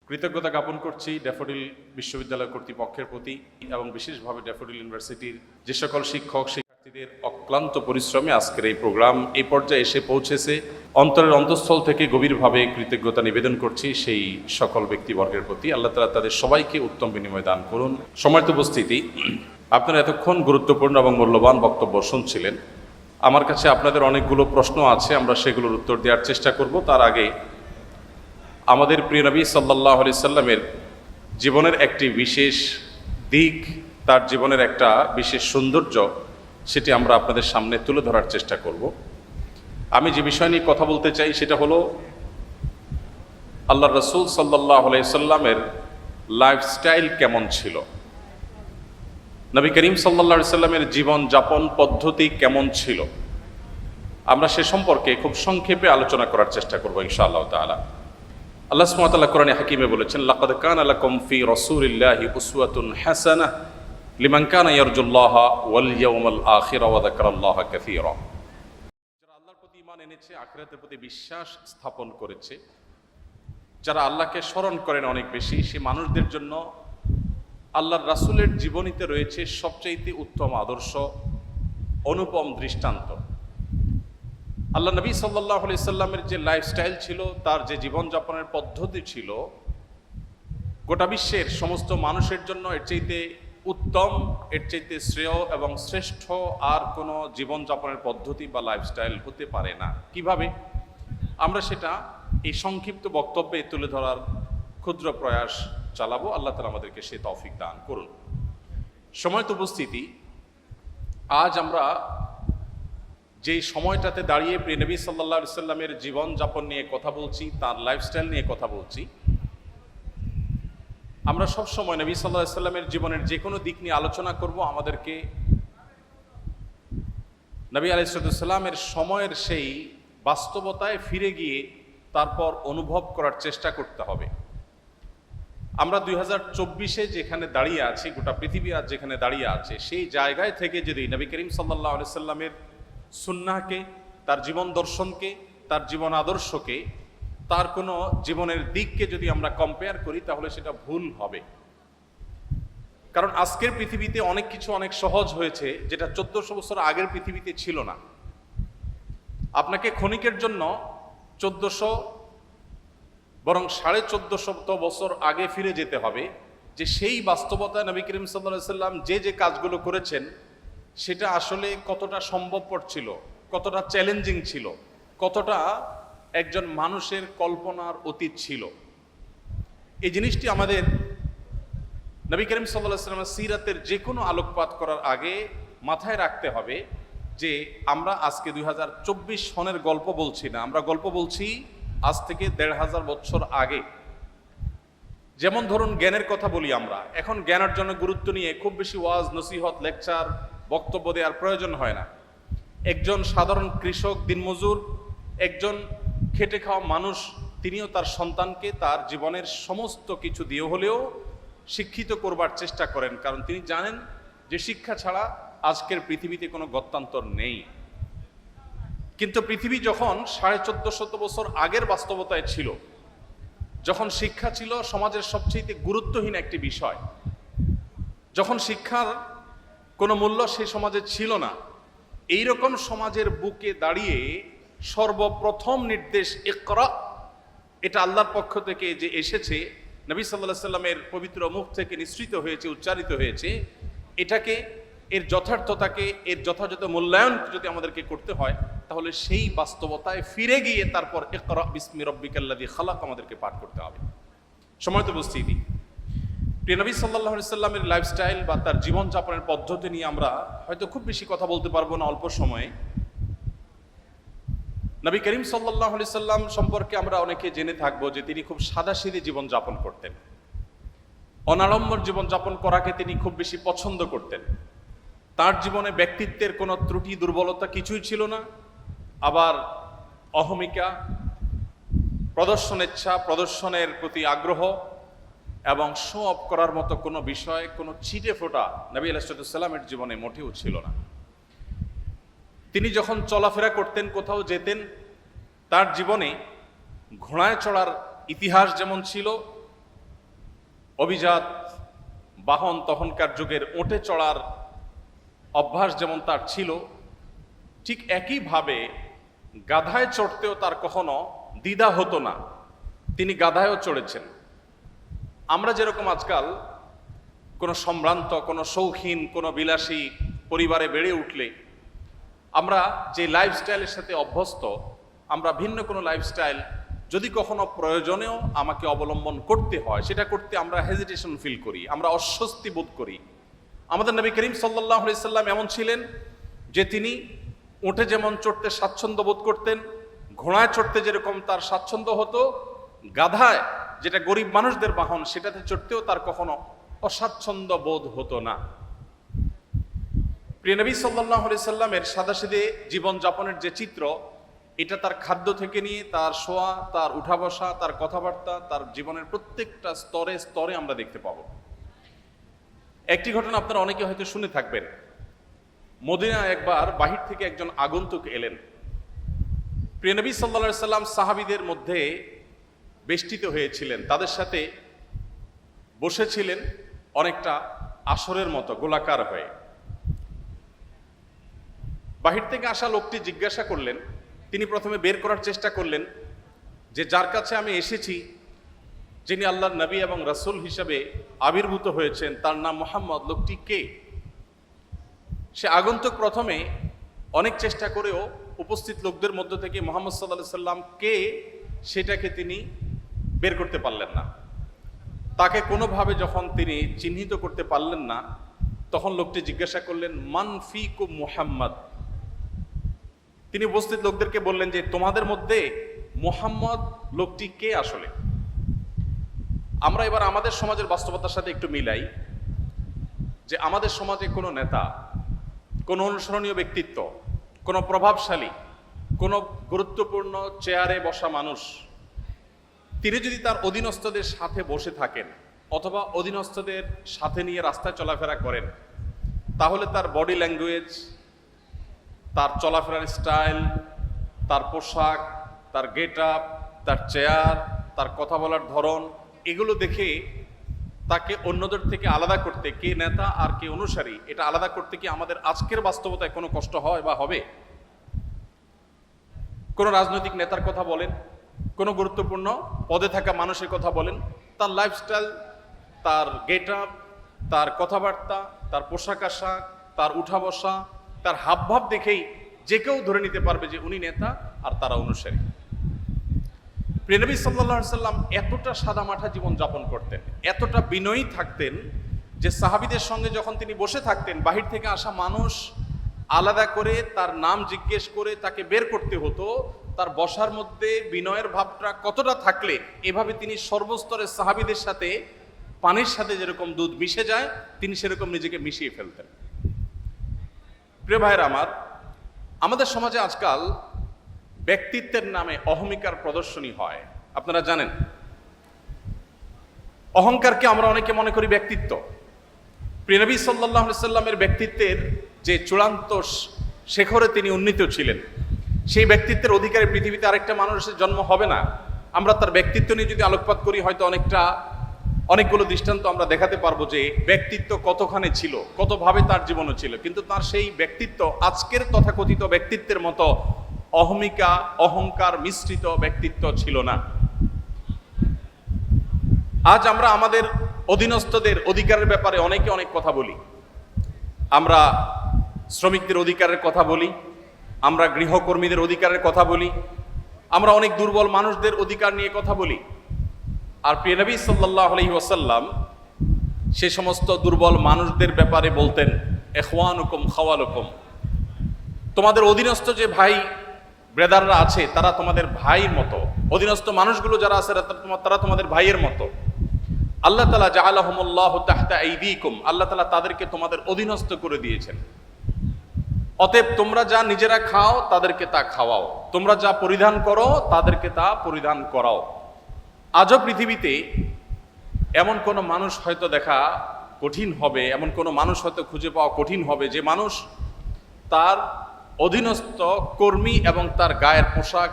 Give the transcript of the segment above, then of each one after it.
কৃতজ্ঞতা জ্ঞাপন করছি ড্যাফোডিল বিশ্ববিদ্যালয় কর্তৃপক্ষের প্রতি এবং বিশেষভাবে ড্যাফোডিল ইউনিভার্সিটির যে সকল শিক্ষক শিক্ষার্থীদের অক্লান্ত পরিশ্রমে আজকের এই প্রোগ্রাম এই পর্যায়ে এসে পৌঁছেছে। অন্তরের অন্তঃস্থল থেকে গভীরভাবে কৃতজ্ঞতা নিবেদন করছি সেই সকল ব্যক্তিবর্গের প্রতি। আল্লাহ তাআলা তাদের সবাইকে উত্তম বিনিময় দান করুন। সম্মানিত উপস্থিতি, আপনারা এতক্ষণ গুরুত্বপূর্ণ এবং মূল্যবান বক্তব্য শুনছিলেন। আমার কাছে আপনাদের অনেকগুলো প্রশ্ন আছে, আমরা সেগুলোর উত্তর দেওয়ার চেষ্টা করব। তার আগে আমাদের প্রিয় নবী সাল্লাল্লাহু আলাইহি সাল্লামের জীবনের একটি বিশেষ দিক, তার জীবনের একটা বিশেষ সৌন্দর্য, সেটি আমরা আপনাদের সামনে তুলে ধরার চেষ্টা করব। আমি যে বিষয় নিয়ে কথা বলতে চাই সেটা হলো আল্লাহর রাসূল সাল্লাল্লাহু আলাইহি সাল্লামের লাইফস্টাইল কেমন ছিল, নবী করিম সাল্লাল্লাহু আলাইহি সাল্লামের জীবন যাপন পদ্ধতি কেমন ছিল। আমরা সে সম্পর্কে খুব সংক্ষেপে আলোচনা করার চেষ্টা করব ইনশাআল্লাহ তাআলা। আল্লাহ সুবহানাহু ওয়া তাআলা কোরআনে হাকিমে বলেছেন, লাকাদ কানা লাকুম ফি রাসূলিল্লাহি উসওয়াতুন হাসানাহ লিমান কানা ইয়ারজুল্লাহা ওয়াল ইয়াওমাল আখিরা ওয়া যাকারাল্লাহা কাসীরা। যারা আল্লাহর প্রতি ঈমান এনেছে, আখিরাতের প্রতি বিশ্বাস স্থাপন করেছে, যারা আল্লাহকে স্মরণ করেন অনেক বেশি, সেই মানুষদের জন্য আল্লাহর রাসূলের জীবনীতে রয়েছে সবচাইতে উত্তম আদর্শ, অনুপম দৃষ্টান্ত। আল্লাহ নবী সাল্লাল্লাহু আলাইহি সাল্লামের যে লাইফস্টাইল ছিল, তার যে জীবনযাপনের পদ্ধতি ছিল, গোটা বিশ্বের সমস্ত মানুষের জন্য এর চাইতে উত্তম, এর চাইতে শ্রেয় এবং শ্রেষ্ঠ আর কোনো জীবনযাপনের পদ্ধতি বা লাইফস্টাইল হতে পারে না। কিভাবে? আমরা সেটা এই সংক্ষিপ্ত বক্তব্যে তুলে ধরার ক্ষুদ্র প্রয়াস চালাবো। আল্লাহ তাআলা আমাদেরকে সে তৌফিক দান করুন। সময়ত উপস্থিতি, আজ আমরা যেই সময়টাতে দাঁড়িয়ে প্রিয় নবী সাল্লাল্লাহু আলাইহি সাল্লামের জীবনযাপন নিয়ে কথা বলছি, তার লাইফস্টাইল নিয়ে কথা বলছি, আমরা সব সময় নবী সাল্লাল্লাহু আলাইহি সাল্লামের জীবনের যে কোনো দিক নিয়ে আলোচনা করব। আমাদেরকে নবী আলাইহিস সালামের সময়ের সেই বাস্তবতায় ফিরে গিয়ে তারপর অনুভব করার চেষ্টা করতে হবে। আমরা 2024-এ যেখানে দাঁড়িয়ে আছি, গোটা পৃথিবী আজ যেখানে দাঁড়িয়ে আছে, সেই জায়গায় থেকে যদি নবী করিম সাল্লাল্লাহু আলাইহি সাল্লামের সুন্নাহকে, তার জীবন দর্শনকে, তার জীবন আদর্শকে, তার কোনো জীবনের দিককে যদি আমরা কম্পেয়ার করি, তাহলে সেটা ভুল হবে। কারণ আজকের পৃথিবীতে অনেক কিছু অনেক সহজ হয়েছে, যেটা 1400 বছর আগের পৃথিবীতে ছিল না। আপনাকে ক্ষণিকের জন্য 1400 বরং 1450 বছর আগে ফিরে যেতে হবে, যে সেই বাস্তবতায় নবী করিম সাল্লাল্লাহু আলাইহি সাল্লাম যে যে কাজগুলো করেছেন সেটা আসলে কতটা সম্ভবপর ছিল, কতটা চ্যালেঞ্জিং ছিল, কতটা একজন মানুষের কল্পনার অতীত ছিল। এই জিনিসটি আমাদের নবী করিম সাল্লাল্লাহু আলাইহি সাল্লামের সিরাতের যে কোনো আলোকপাত করার আগে মাথায় রাখতে হবে যে আমরা আজকে 2024 সনের গল্প বলছি না, আমরা গল্প বলছি আজ থেকে 1500 বছর আগে। যেমন ধরুন জ্ঞানের কথা বলি আমরা, এখন জ্ঞান অর্জনের গুরুত্ব নিয়ে খুব বেশি ওয়াজ, নসিহত, লেকচার, বক্তব্য দেওয়ার প্রয়োজন হয় না। একজন সাধারণ কৃষক, দিনমজুর, একজন খেটে খাওয়া মানুষ, তিনিও তার সন্তানকে তার জীবনের সমস্ত কিছু দিয়ে হলেও শিক্ষিত করবার চেষ্টা করেন, কারণ তিনি জানেন যে শিক্ষা ছাড়া আজকের পৃথিবীতে কোনো গত্যান্তর নেই। কিন্তু পৃথিবী যখন 1450 বছর আগের বাস্তবতায় ছিল, যখন শিক্ষা ছিল সমাজের সবচেয়ে গুরুত্বহীন একটি বিষয়, যখন শিক্ষার কোনো মূল্য সেই সমাজে ছিল না, এইরকম সমাজের বুকে দাঁড়িয়ে সর্বপ্রথম নির্দেশ ইকরা, এটা আল্লাহর পক্ষ থেকে যে এসেছে, নবী সাল্লাল্লাহু আলাইহি সাল্লামের পবিত্র মুখ থেকে নিঃসৃত হয়েছে, উচ্চারিত হয়েছে, এটাকে, এর যথার্থতাকে, এর যথাযথ মূল্যায়ন যদি আমাদেরকে করতে হয়, তাহলে সেই বাস্তবতায় ফিরে গিয়ে তারপর ইকরা বিসমি রাব্বিকাল্লাযী খালাক আমাদেরকে পাঠ করতে হবে। সময়ত উপস্থিতি, প্রিয় নবী সাল্লাল্লাহু আলাইহি সাল্লামের লাইফস্টাইল বা তার জীবনযাপনের পদ্ধতি নিয়ে আমরা হয়তো খুব বেশি কথা বলতে পারবো না অল্প সময়ে। নবী করিম সাল্লাল্লাহু আলাইহি সাল্লাম সম্পর্কে আমরা অনেকে জেনে থাকবো যে তিনি খুব সাদাসিধে জীবনযাপন করতেন, অনাড়ম্বর জীবনযাপন করাকে তিনি খুব বেশি পছন্দ করতেন। তার জীবনে ব্যক্তিত্বের কোনো ত্রুটি দুর্বলতা কিছুই ছিল না, আবার অহমিকা, প্রদর্শনেচ্ছা, প্রদর্শনের প্রতি আগ্রহ এবং শো অফ করার মতো কোনো বিষয়, কোনো ছিটে ফোটা নবী আলাইহিস সালামের জীবনে মোটেও ছিল না। তিনি যখন চলাফেরা করতেন, কোথাও যেতেন, তার জীবনে ঘোড়ায় চড়ার ইতিহাস যেমন ছিল, অভিজাত বাহন, তখনকার যুগের ওটে চড়ার অভ্যাস যেমন তার ছিল, ঠিক একইভাবে গাধায় চড়তেও তার কখনো দ্বিধা হতো না। তিনি গাধায়ও চড়েছেন। আমরা যেরকম আজকাল কোনো সম্ভ্রান্ত, কোনো শৌখিন, কোনো বিলাসী পরিবারে বেড়ে উঠলে আমরা যে লাইফস্টাইলের সাথে অভ্যস্ত, আমরা ভিন্ন কোনো লাইফস্টাইল যদি কখনো প্রয়োজনেও আমাকে অবলম্বন করতে হয়, সেটা করতে আমরা হেজিটেশন ফিল করি, আমরা অস্বস্তি বোধ করি। আমাদের নবী করিম সাল্লাল্লাহু আলাইহি সাল্লাম এমন ছিলেন যে তিনি উঠে যেমন চড়তে স্বাচ্ছন্দ্য বোধ করতেন, ঘোড়ায় চড়তে যেরকম তার স্বাচ্ছন্দ্য হতো, গাধায়, যেটা গরিব মানুষদের বাহন, সেটাতে চড়তেও তার কখনো অস্বাচ্ছন্দ্য বোধ হতো না। প্রিয় নবী সাল্লাল্লাহু আলাইহি সাল্লামের সাদাসিধে জীবনযাপনের যে চিত্র, এটা তার খাদ্য থেকে নিয়ে তার শোয়া, তার উঠা বসা, তার কথাবার্তা, তার জীবনের প্রত্যেকটা স্তরে স্তরে আমরা দেখতে পাবো। একটি ঘটনা আপনারা অনেকে হয়তো শুনে থাকবেন। মদিনা একবার বাহির থেকে একজন আগন্তুক এলেন। প্রিয় নবী সাল্লাল্লাহু আলাইহি সাল্লাম সাহাবীদের মধ্যে বেষ্টিত হয়েছিলেন, তাদের সাথে বসেছিলেন অনেকটা আসরের মতো গোলাকার হয়ে। বাহির থেকে আসা লোকটি জিজ্ঞাসা করলেন, তিনি প্রথমে বের করার চেষ্টা করলেন যে যার কাছে আমি এসেছি, যিনি আল্লাহর নবী এবং রাসূল হিসাবে আবির্ভূত হয়েছেন, তার নাম মুহাম্মদ, লোকটি কে? সে আগন্তুক প্রথমে অনেক চেষ্টা করেও উপস্থিত লোকদের মধ্য থেকে মুহাম্মদ সাল্লাল্লাহু আলাইহি সাল্লাম কে সেটাকে তিনি বের করতে পারলেন না। তাকে কোনোভাবে যখন তিনি চিহ্নিত করতে পারলেন না, তখন লোকটি জিজ্ঞাসা করলেন, মান ফিকুম মুহাম্মদ। তিনি উপস্থিত লোকদেরকে বললেন যে তোমাদের মধ্যে মুহাম্মদ লোকটি কে আসলে? আমরা এবার আমাদের সমাজের বাস্তবতার সাথে একটু মিলাই যে আমাদের সমাজে কোনো নেতা, কোনো অনুসরণীয় ব্যক্তিত্ব, কোনো প্রভাবশালী, কোনো গুরুত্বপূর্ণ চেয়ারে বসা মানুষ, তিনি যদি তার অধীনস্থদের সাথে বসে থাকেন অথবা অধীনস্থদের সাথে নিয়ে রাস্তায় চলাফেরা করেন, তাহলে তার বডি ল্যাঙ্গুয়েজ, তার চলাফেরার স্টাইল, তার পোশাক, তার গেট আপ, তার চেয়ার, তার কথা বলার ধরন, এগুলো দেখে তাকে অন্যদের থেকে আলাদা করতে, কে নেতা আর কে অনুসারী, এটা আলাদা করতে কি আমাদের আজকের বাস্তবতায় কোনো কষ্ট হয় বা হবে? কোনো রাজনৈতিক নেতার কথা বলেন, কোনো গুরুত্বপূর্ণ পদে থাকা মানুষের কথা বলেন, তার লাইফস্টাইল, তার গেট আপ, তার কথাবার্তা, তার পোশাক আশাক, তার উঠা বসা, তার হাবভাব দেখেই যে কেউ ধরে নিতে পারবে যে উনি নেতা আর তারা অনুসারী। প্রিয় নবী সাল্লাল্লাহু আলাইহি সাল্লাম এতটা সাদামাঠা জীবন যাপন করতেন, এতটা বিনয়ী থাকতেন যে সাহাবীদের সঙ্গে যখন তিনি বসে থাকতেন, বাহির থেকে আসা মানুষ আলাদা করে তার নাম জিজ্ঞেস করে তাকে বের করতে হতো। তার বসার মধ্যে বিনয়ের ভাবটা কতটা থাকলে এভাবে তিনি সর্বস্তরের সাহাবীদের সাথে পানির সাথে যেরকম দুধ মিশে যায়, তিনি সেরকম নিজেকে মিশিয়ে ফেলতেন। প্রিয় ভাইয়েরা আমার, আমাদের সমাজে আজকাল ব্যক্তিত্বের নামে অহমিকার প্রদর্শনী হয়। আপনারা জানেন, অহংকারকে আমরা অনেকে মনে করি ব্যক্তিত্ব। প্রিয় নবী সাল্লাল্লাহু আলাইহি সাল্লামের ব্যক্তিত্বের যে চূড়ান্ত শেখরে তিনি উন্নীত ছিলেন, সেই ব্যক্তিত্বের অধিকারী পৃথিবীতে আরেকটা মানুষের জন্ম হবে না। আমরা তার ব্যক্তিত্ব নিয়ে যদি আলোকপাত করি, হয়তো অনেকগুলো দৃষ্টান্ত আমরা দেখাতে পারবো যে ব্যক্তিত্ব কতখানি ছিল, কতভাবে তার জীবনও ছিল, কিন্তু তার সেই ব্যক্তিত্ব আজকের তথাকথিত ব্যক্তিত্বের মতো অহমিকা, অহংকার মিশ্রিত ব্যক্তিত্ব ছিল না। আজ আমরা আমাদের অধীনস্থদের অধিকারের ব্যাপারে অনেকে অনেক কথা বলি। আমরা শ্রমিকদের অধিকারের কথা বলি, আমরা গৃহকর্মীদের অধিকারের কথা বলি, আমরা অনেক দুর্বল মানুষদের অধিকার নিয়ে কথা বলি। আর প্রিয় নবী সাল্লাল্লাহু আলাইহি ওয়াসাল্লাম সে সমস্ত দুর্বল মানুষদের ব্যাপারে বলতেন, ইখওয়ানুকুম খাওয়ালুকুম, তোমাদের অধীনস্থ যে ভাই ব্রাদাররা আছে তারা তোমাদের ভাইয়ের মতো, অধীনস্থ মানুষগুলো যারা আছে তারা তোমাদের ভাইয়ের মতো। আল্লাহ তাআলা জাআলাহুমুল্লাহু তাহতা আইদিকুম, আল্লাহ তাআলা তাদেরকে তোমাদের অধীনস্থ করে দিয়েছেন। অতএব তোমরা যা নিজেরা খাও তাদেরকে তা খাওয়াও, তোমরা যা পরিধান করো তাদেরকে তা পরিধান করাও। আজও পৃথিবীতে এমন কোনো মানুষ হয়তো দেখা কঠিন হবে, এমন কোনো মানুষ হয়তো খুঁজে পাওয়া কঠিন হবে যে মানুষ তার অধীনস্থ কর্মী এবং তার গায়ের পোশাক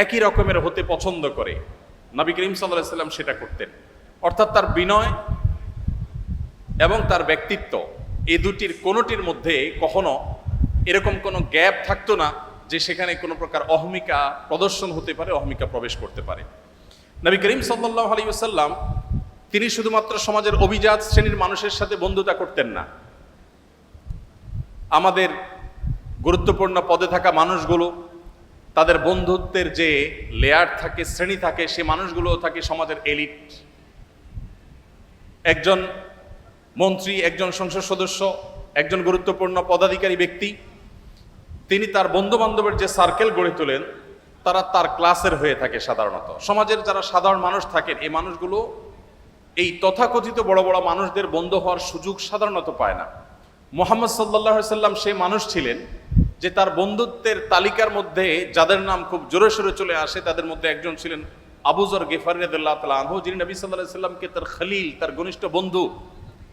একই রকমের হতে পছন্দ করে। নবী করিম সাল্লাল্লাহু আলাইহি ওয়াসাল্লাম সেটা করতেন। অর্থাৎ তার বিনয়, এবং তার ব্যক্তিত্ব, এই দুটির কোনোটির মধ্যে কখনো এরকম কোনো গ্যাপ থাকতো না যে সেখানে কোনো প্রকার অহমিকা প্রদর্শন হতে পারে, অহমিকা প্রবেশ করতে পারে। নবী করিম সাল্লাল্লাহু আলাইহি ওয়াসাল্লাম তিনি শুধুমাত্র সমাজের অভিজাত শ্রেণীর মানুষের সাথে বন্ধুতা করতেন না, আমাদের গুরুত্বপূর্ণ পদে থাকা মানুষগুলো, তাদের বন্ধুত্বের যে লেয়ার থাকে, শ্রেণী থাকে, সে মানুষগুলো থাকে সমাজের এলিট। একজন মন্ত্রী, একজন সংসদ সদস্য, একজন গুরুত্বপূর্ণ পদাধিকারী ব্যক্তি, তিনি তার বন্ধু বান্ধবের যে সার্কেল গড়ে তোলেন তারা তার ক্লাসের হয়ে থাকে। সাধারণত সমাজের যারা সাধারণ মানুষ থাকেন, এই মানুষগুলো এই তথাকথিত বড় বড় মানুষদের বন্ধু হওয়ার সুযোগ সাধারণত পায় না। মুহাম্মদ সাল্লাল্লাহু আলাইহি ওয়াসাল্লাম সেই মানুষ ছিলেন যে তার বন্ধুত্বের তালিকার মধ্যে যাদের নাম খুব জোরে সোরে চলে আসে তাদের মধ্যে একজন ছিলেন আবু যর গিফারী রাদিয়াল্লাহু তাআলা আনহু, যিনি নবী সাল্লাল্লাহু আলাইহি ওয়াসাল্লামকে তার খলিল, তার ঘনিষ্ঠ বন্ধু,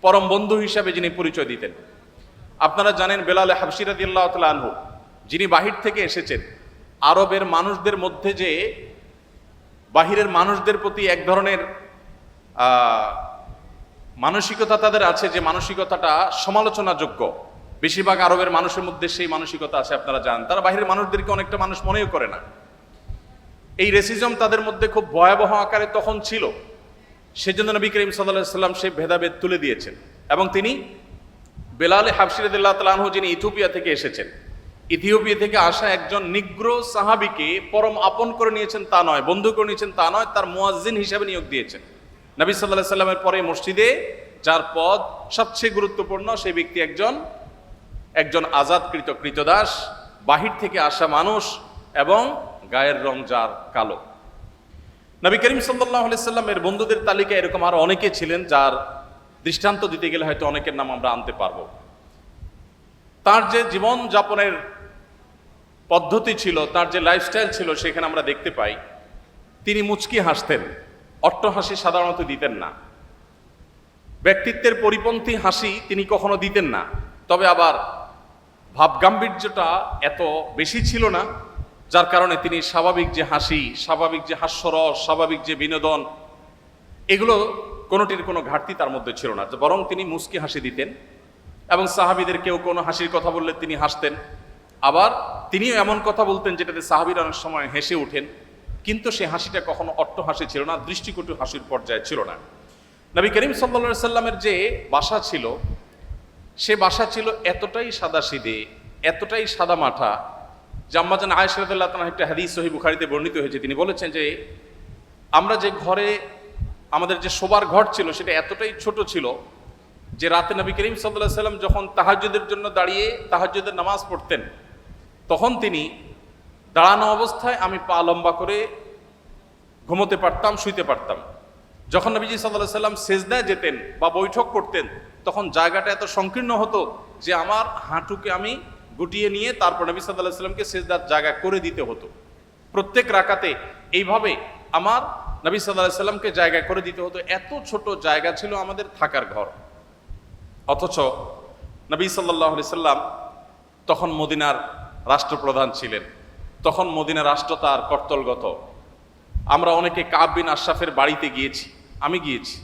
পরম বন্ধু হিসাবে যিনি পরিচয় দিতেন। আপনারা জানেন বেলাল হাবশী রাদিয়াল্লাহু তাআলা আনহু, যিনি বাহির থেকে এসেছেন, আরবের মানুষদের মধ্যে যে বাহিরের মানুষদের প্রতি এক ধরনের মানসিকতা তাদের আছে, যে মানসিকতাটা সমালোচনাযোগ্য, বেশিরভাগ আরবের মানুষের মধ্যে সেই মানসিকতা আছে। আপনারা জানেন তারা বাহিরের মানুষদেরকে অনেকটা মানুষ মনেও করে না। এই রেসিজম তাদের মধ্যে খুব ভয়াবহ আকারে তখন ছিল। সেজন্য নবী করিম সাল্লাল্লাহু আলাইহি ওয়াসাল্লাম সেই ভেদাভেদ তুলে দিয়েছেন এবং তিনি বেলাল হাবশী রাদিয়াল্লাহু তাআলা আনহু, যিনি ইথিওপিয়া থেকে এসেছেন, ইথিওপিয়া থেকে আসা একজন নিগ্রো সাহাবীকে পরম আপন করে নিয়েছেন তা নয়, বন্ধু করে নিয়েছেন তা নয়, তার মুয়াজ্জিন হিসাবে নিয়োগ দিয়েছেন। নবী সাল্লাল্লাহু আলাইহি ওয়াসাল্লামের পরে মসজিদে যার পদ সবচেয়ে গুরুত্বপূর্ণ, সেই ব্যক্তি একজন আজাদকৃত কৃতদাস, বাহির থেকে আসা মানুষ এবং গায়ের রং যার কালো। নবী করিম সাল্লাল্লাহু আলাইহি ওয়াসাল্লামের বন্ধুদের তালিকায় এরকম আরো অনেকে ছিলেন, যার দৃষ্টান্ত দিতে গেলে হয়তো অনেকের নাম আমরা আনতে পারবো। তার যে জীবন যাপনের পদ্ধতি ছিল, তার যে লাইফস্টাইল ছিল, সেখানে আমরা দেখতে পাই তিনি মুচকি হাসতেন, অট্টহাসি সাধারণত দিতেন না, ব্যক্তিত্বের পরিপন্থী হাসি তিনি কখনো দিতেন না। তবে আবার ভাবগাম্ভীর্যটা এত বেশি ছিল না, যার কারণে তিনি স্বাভাবিক যে হাসি, স্বাভাবিক যে হাস্যরস, স্বাভাবিক যে বিনোদন, এগুলো কোনোটির কোনো ঘাটতি তার মধ্যে ছিল না, বরং তিনি মুচকি হাসি দিতেন এবং সাহাবীদের কেউ কোনো হাসির কথা বললে তিনি হাসতেন। আবার তিনিও এমন কথা বলতেন যেটাতে সাহাবীরা অনেক সময় হেসে ওঠেন, কিন্তু সে হাসিটা কখনো অট্টহাসি ছিল না, দৃষ্টিকটু হাসির পর্যায়ে ছিল না। নবী করিম সাল্লাল্লাহু আলাইহি ওয়াসাল্লামের যে বাসা ছিল, সে বাসা ছিল এতটাই সাদাসিধে, এতটাই সাদামাঠা যে আম্মাজান আয়েশা রাদিয়াল্লাহু তাআলা একটা হাদিস সহিহ বুখারীতে বর্ণিত হয়েছে, তিনি বলেছেন যে আমরা যে ঘরে আমাদের যে শোবার ঘর ছিল সেটা এতটাই ছোট ছিল যে রাতে নবী করিম সাল্লাল্লাহু আলাইহি ওয়াসাল্লাম যখন তাহাজ্জুদের জন্য দাঁড়িয়ে তাহাজ্জুদের নামাজ পড়তেন, তখন তিনি দাঁড়ানো অবস্থায় আমি পা লম্বা করে ঘুমোতে পারতাম, শুইতে পারতাম। যখন নবীজি সাল্লাল্লাহু আলাইহি ওয়াসাল্লাম সেজদায় যেতেন বা বৈঠক করতেন, তখন জায়গাটা এত সংকীর্ণ হতো যে আমার হাঁটুকে আমি গুটিয়ে নিয়ে তারপর নবী সাল্লাল্লাহু আলাইহি ওয়াসাল্লামকে সেজদার জায়গা করে দিতে হতো। প্রত্যেক রাকাতে এইভাবে আমার নবী সাল্লাল্লাহু আলাইহি ওয়াসাল্লামকে জায়গা করে দিতে হতো। এত ছোট জায়গা ছিল আমাদের থাকার ঘর। অথচ নবী সাল্লাল্লাহু আলাইহি ওয়াসাল্লাম তখন মদিনার রাষ্ট্রপ্রধান ছিলেন, তখন মদিনা রাষ্ট্র তার কর্তলগত। আমরা অনেকে কাব বিন আশরাফের বাড়িতে গিয়েছি, আমি গিয়েছি,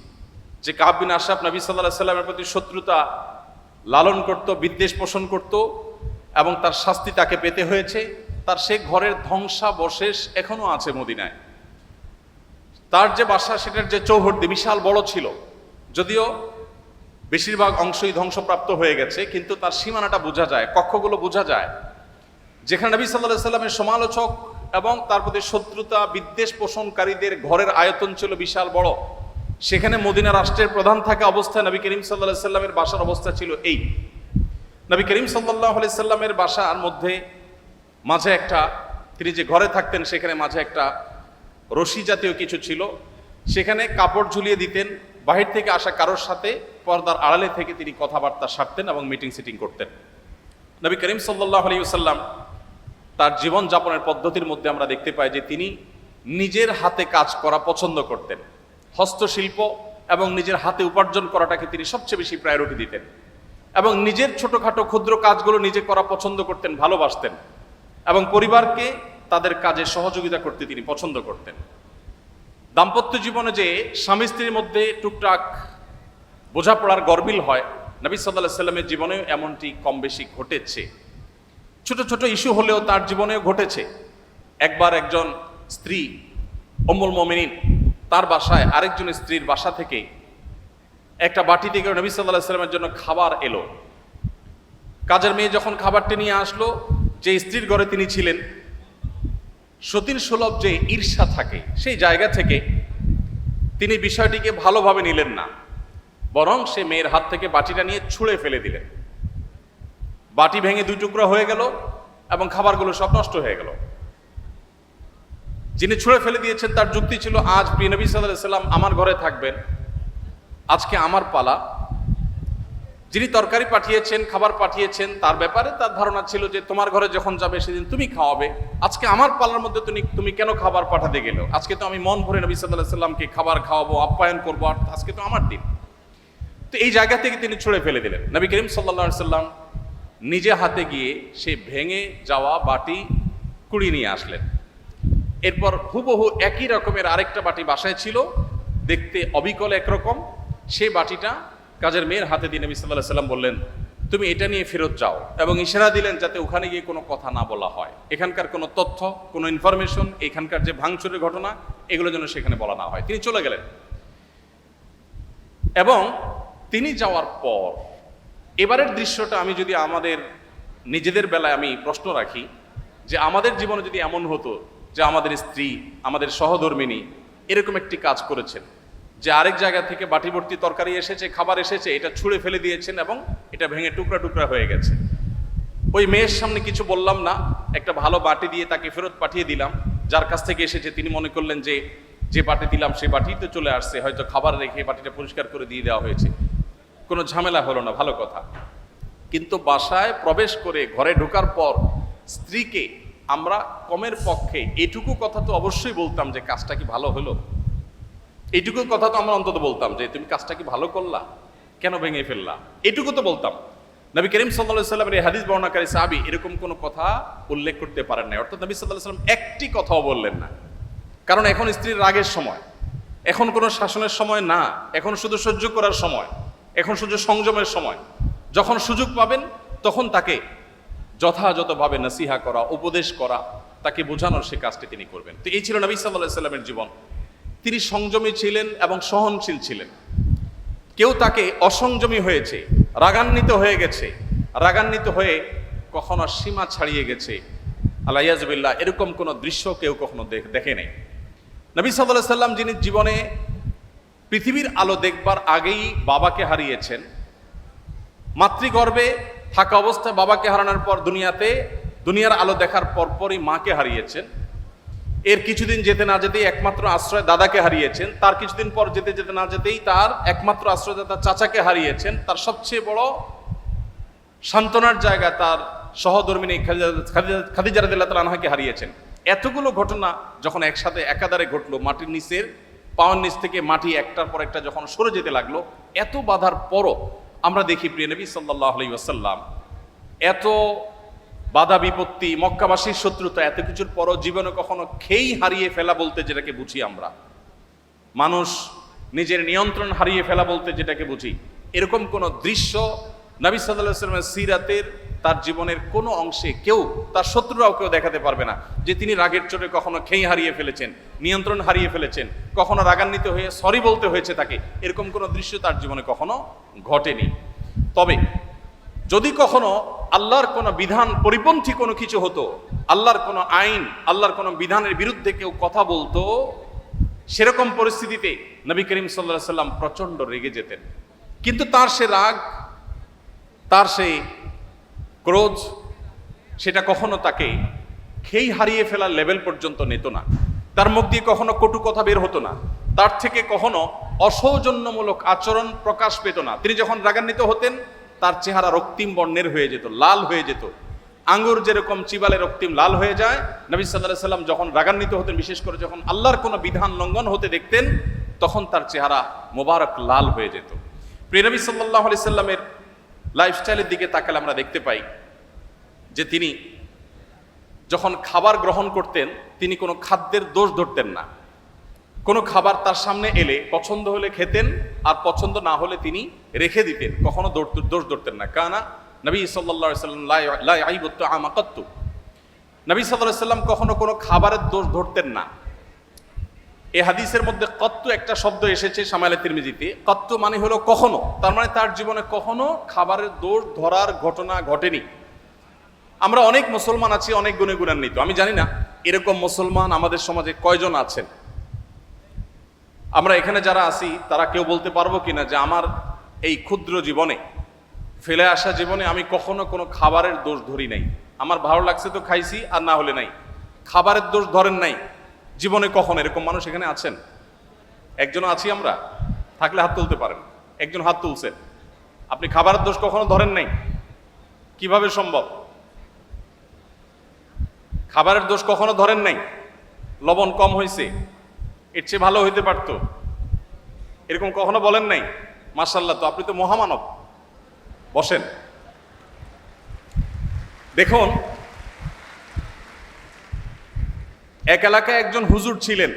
যে কাব বিন আশরাফ নবী সাল্লাল্লাহু আলাইহি ওয়াসাল্লামের প্রতি শত্রুতা লালন করত, বিদ্বেষ পোষণ করত এবং তার শাস্তি তাকে পেতে হয়েছে। তার সে ঘরের ধ্বংসাবশেষ এখনো আছে মদিনায়। তার যে বাসা, সেটার যে চৌহদ্দি বিশাল বড় ছিল, যদিও বেশিরভাগ অংশই ধ্বংসপ্রাপ্ত হয়ে গেছে, কিন্তু তার সীমানাটা বোঝা যায়, কক্ষগুলো বোঝা যায়। যেখানে নবী সাল্লাল্লাহু আলাইহি ওয়াসাল্লামের সমালোচক এবং তার প্রতি শত্রুতা বিদ্বেষ পোষণকারীদের ঘরের আয়তন ছিল বিশাল বড়, সেখানে মদিনা রাষ্ট্রের প্রধান থাকা অবস্থায় নবী করিম সাল্লাল্লাহু আলাইহি ওয়াসাল্লামের বাসার অবস্থা ছিল এই। নবী করিম সাল্লাল্লাহু আলাইহি ওয়াসাল্লামের বাসার মধ্যে মাঝে একটা, তিনি যে ঘরে থাকতেন সেখানে মাঝে একটা রশি জাতীয় কিছু ছিল, সেখানে কাপড় ঝুলিয়ে দিতেন। বাহির থেকে আসা কারোর সাথে পর্দার আড়ালে থেকে তিনি কথাবার্তা সারতেন এবং মিটিং সিটিং করতেন। নবী করিম সাল্লাল্লাহু আলাইহি ওয়াসাল্লাম তার জীবন যাপনের পদ্ধতির মধ্যে আমরা দেখতে পাই যে তিনি নিজের হাতে কাজ করা পছন্দ করতেন। হস্তশিল্প এবং নিজের হাতে উপার্জন করাটাকে তিনি সবচেয়ে বেশি প্রায়োরিটি দিতেন এবং নিজের ছোটখাটো ক্ষুদ্র কাজগুলো নিজে করা পছন্দ করতেন, ভালোবাসতেন এবং পরিবারকে তাদের কাজে সহযোগিতা করতে তিনি পছন্দ করতেন। দাম্পত্য জীবনে যে স্বামী স্ত্রীর মধ্যে টুকটাক বোঝাপড়ার গরমিল হয়। নবী সাল্লাল্লাহু আলাইহি সাল্লামের জীবনেও এমনটি কম বেশি ঘটেছে। ছোট ছোট ইস্যু হলেও তার জীবনেও ঘটেছে। একবার একজন স্ত্রী উম্মুল মুমিনিন তার বাসায় আরেকজন স্ত্রীর বাসা থেকে একটা বাটি থেকে নবী সাল্লাল্লাহু আলাইহি সাল্লামের জন্য খাবার এলো। কাজের মেয়ে যখন খাবারটি নিয়ে আসলো, যে স্ত্রীর ঘরে তিনি ছিলেন, সতীন সুলভ যে ঈর্ষা থাকে সেই জায়গা থেকে তিনি বিষয়টিকে ভালোভাবে নিলেন না, বরং সে মেয়ের হাত থেকে বাটিটা নিয়ে ছুঁড়ে ফেলে দিলেন। বাটি ভেঙে দুই টুকরা হয়ে গেল এবং খাবারগুলো সব নষ্ট হয়ে গেল। যিনি ছুঁড়ে ফেলে দিয়েছেন তার যুক্তি ছিল, আজ প্রিয় নবী সাল্লাল্লাহু আলাইহি সাল্লাম আমার ঘরে থাকবেন, আজকে আমার পালা। যিনি তরকারি পাঠিয়েছেন, খাবার পাঠিয়েছেন, তার ব্যাপারে তার ধারণা ছিল যে তোমার ঘরে যখন যাবে সেদিন তুমি খাওয়াবে, আজকে আমার পালার মধ্যে তুমি কেন খাবার পাঠাতে গেলো? আজকে তো আমি মন ভরে নবী সাল্লাল্লাহু আলাইহি সাল্লামকে খাবার খাওয়াবো, আপ্যায়ন করবো, আর আজকে তো আমার দিন। তো এই জায়গা থেকে তিনি ছুঁড়ে ফেলে দিলেন। নবী করিম সাল্লাল্লাহু আলাইহি সাল্লাম নিজে হাতে গিয়ে সেই ভেঙে যাওয়া বাটি কুড়িয়ে নিয়ে আসলেন। এরপর হুবহু একই রকমের আরেকটা বাটি বাসায় ছিল, দেখতে অবিকল একরকম। সেই বাটিটা কাজের মেয়ের হাতে দিয়ে নবী সাল্লাল্লাহু আলাইহি সাল্লাম বললেন, তুমি এটা নিয়ে ফেরত যাও, এবং ইশারা দিলেন যাতে ওখানে গিয়ে কোনো কথা না বলা হয়, এখানকার কোনো তথ্য, কোনো ইনফরমেশন, এখানকার যে ভাঙচুরের ঘটনা, এগুলো যেন সেখানে বলা না হয়। তিনি চলে গেলেন। এবং তিনি যাওয়ার পর এবারের দৃশ্যটা আমি যদি আমাদের নিজেদের বেলায় আমি প্রশ্ন রাখি, যে আমাদের জীবনে যদি এমন হতো যে আমাদের স্ত্রী, আমাদের সহধর্মিনী এরকম একটি কাজ করেছেন, যে আরেক জায়গা থেকে বাটি ভর্তি তরকারি এসেছে, খাবার এসেছে, এটা ছুঁড়ে ফেলে দিয়েছেন এবং এটা ভেঙে টুকরা টুকরা হয়ে গেছে। ওই মেয়ের সামনে কিছু বললাম না, একটা ভালো বাটি দিয়ে তাকে ফেরত পাঠিয়ে দিলাম। যার কাছ থেকে এসেছে তিনি মনে করলেন যে যে বাটি দিলাম সেই বাটি তো চলে আসছে, হয়তো খাবার রেখে বাটিটা পরিষ্কার করে দিয়ে দেওয়া হয়েছে, কোনো ঝামেলা হলো না, ভালো কথা। কিন্তু বাসায় প্রবেশ করে ঘরে ঢোকার পর স্ত্রীকে আমরা কমের পক্ষে এটুকু কথা তো অবশ্যই বলতাম যে কাজটা কি ভালো হলো, এইটুকু কথা তো আমরা অন্তত বলতাম যে তুমি কাজটা কি ভালো করলা, কেন ভেঙে ফেললা, এটুকু তো বলতাম। নবী করিম সাল্লাল্লাহু আলাইহি সাল্লামের এই হাদিস বর্ণনাকারী সাহাবী এরকম কোনো কথা উল্লেখ করতে পারেন না। অর্থাৎ নবী সাল্লাল্লাহু আলাইহি সাল্লাম একটি কথাও বললেন না, কারণ এখন স্ত্রীর রাগের সময়, এখন কোনো শাসনের সময় না, এখন শুধু সহ্য করার সময়, এখন শুধু সংযমের সময়। যখন সুযোগ পাবেন তখন তাকে যথাযথভাবে নসিহা করা, উপদেশ করা, তাকে বোঝানোর সে কাজটি তিনি করবেন। তো এই ছিল নবী সাল্লাল্লাহু আলাইহি সাল্লামের জীবন। তিনি সংযমী ছিলেন এবং সহনশীল ছিলেন। কেউ তাকে অসংযমী হয়েছে, রাগান্বিত হয়ে গেছে, রাগান্বিত হয়ে কখনো সীমা ছাড়িয়ে গেছে, আল্লাহ ইয়াজবিল্লাহ, এরকম কোনো দৃশ্য কেউ কখনো দেখে নেই। নবী সাল্লাল্লাহু আলাইহি সাল্লাম যিনি জীবনে পৃথিবীর আলো দেখবার আগেই বাবাকে হারিয়েছেন, মাতৃগর্ভে থাকা অবস্থায় বাবাকে হারানোর পর দুনিয়ার আলো দেখার পরপরই মাকে হারিয়েছেন। এর কিছুদিন যেতে না যেতেই একমাত্র আশ্রয় দাদাকে হারিয়েছেন। তার কিছুদিন পর যেতে যেতে না যেতেই তার একমাত্র আশ্রয়দাতা চাচাকে হারিয়েছেন। তার সবচেয়ে বড় সান্ত্বনার জায়গা তার সহধর্মিনী খাদিজা রাদিয়াল্লাহু তাআলা আনহাকে হারিয়েছেন। এতগুলো ঘটনা যখন একসাথে একাধারে ঘটলো, মাটির নিচের পাওয়ার নিচ থেকে মাটি একটার পর একটা যখন সরে যেতে লাগলো, এত বাধার পরও আমরা দেখি প্রিয় নবী সাল্লাল্লাহু আলাইহি ওয়াসাল্লাম এত বাধা বিপত্তি, মক্কাবাসীর শত্রুতা, এত কিছুর পরও জীবনে কখনো খেই হারিয়ে ফেলা বলতে যেটাকে বুঝি আমরা, মানুষ নিজের নিয়ন্ত্রণ হারিয়ে ফেলা বলতে যেটাকে বুঝি, এরকম কোন দৃশ্য নবী সাল্লাল্লাহু আলাইহি ওয়াসাল্লামের সিরাতের, তার জীবনের কোনো অংশে কেউ, তার শত্রুরাও কেউ দেখাতে পারবে না যে তিনি রাগের চোটে কখনো খেই হারিয়ে ফেলেছেন, নিয়ন্ত্রণ হারিয়ে ফেলেছেন, কখনো রাগান্বিত হয়ে সরি বলতে হয়েছে তাকে, এরকম কোনো দৃশ্য তার জীবনে কখনো ঘটেনি। তবে যদি কখনো আল্লাহর কোনো বিধান পরিপন্থী কোনো কিছু হতো, আল্লাহর কোনো আইন, আল্লাহর কোনো বিধানের বিরুদ্ধে কেউ কথা বলতো, সেরকম পরিস্থিতিতে নবী করিম সাল্লাল্লাহু আলাইহি ওয়াসাল্লাম প্রচন্ড রেগে যেতেন। কিন্তু তার সে রাগ, তার সেই ক্রোধ, সেটা কখনো তাকে খেই হারিয়ে ফেলার লেভেল পর্যন্ত নিত না। তার মুখ দিয়ে কখনো কটু কথা বের হতো না, তার থেকে কখনো অসৌজন্যমূলক আচরণ প্রকাশ পেত না। তিনি যখন রাগান্বিত হতেন তার চেহারা রক্তিম বর্ণের হয়ে যেত, লাল হয়ে যেত। আঙ্গুর যেরকম চিবালে রক্তিম লাল হয়ে যায়, নবী সাল্লাল্লাহু আলাইহি ওয়াসাল্লাম যখন রাগান্বিত হতেন, বিশেষ করে যখন আল্লাহর কোনো বিধান লঙ্ঘন হতে দেখতেন, তখন তার চেহারা মোবারক লাল হয়ে যেত। প্রিয় নবী সাল্লাল্লাহু আলাইহি ওয়াসাল্লামের লাইফস্টাইলের দিকে তাকালে আমরা দেখতে পাই যে তিনি যখন খাবার গ্রহণ করতেন তিনি কোনো খাদ্যের দোষ ধরতেন না। কোনো খাবার তার সামনে এলে পছন্দ হলে খেতেন, আর পছন্দ না হলে তিনি রেখে দিতেন, কখনো দোষ ধরতেন না। কানা নবী সাল্লাল্লাহু আলাইহি ওয়াসাল্লাম লা ইয়াইবু তাআমা কাত্তু, নবী সাল্লাল্লাহু আলাইহি ওয়াসাল্লাম কখনো কোনো খাবারের দোষ ধরতেন না। এই হাদিসের মধ্যে কত্তু একটা শব্দ এসেছে শামাইলে তিরমিজিতে। কত্তু মানে হলো কখনো, তার মানে তার জীবনে কখনো খাবারের দোষ ধরার ঘটনা ঘটেনি। আমরা অনেক মুসলমান আছি, অনেক গুণে গুণান্বিত। আমি জানি না এরকম মুসলমান আমাদের সমাজে কয়জন আছেন। আমরা এখানে যারা আছি তারা কেউ বলতে পারবো কিনা যে আমার এই ক্ষুদ্র জীবনে, ফেলে আসা জীবনে আমি কখনো কোনো খাবারের দোষ ধরি নাই। আমার ভালো লাগছে তো খাইছি, আর না হলে নাই। খাবারের দোষ ধরেন নাই জীবনে কখনো, এরকম মানুষ এখানে আছেন? একজন আছি আমরা? থাকলে হাত তুলতে পারেন। একজন হাত তুলছেন। আপনি খাবারের দোষ কখনো ধরেন নাই? কিভাবে সম্ভব? খাবারের দোষ কখনো ধরেন নাই? লবণ কম হয়েছে, এর চেয়ে ভালো হইতে পারতো, এরকম কখনো বলেন নাই? মাশাআল্লাহ, তো আপনি তো মহামানব। বসেন। দেখুন, এক এলাকায় একজন হুজুর ছিলেন।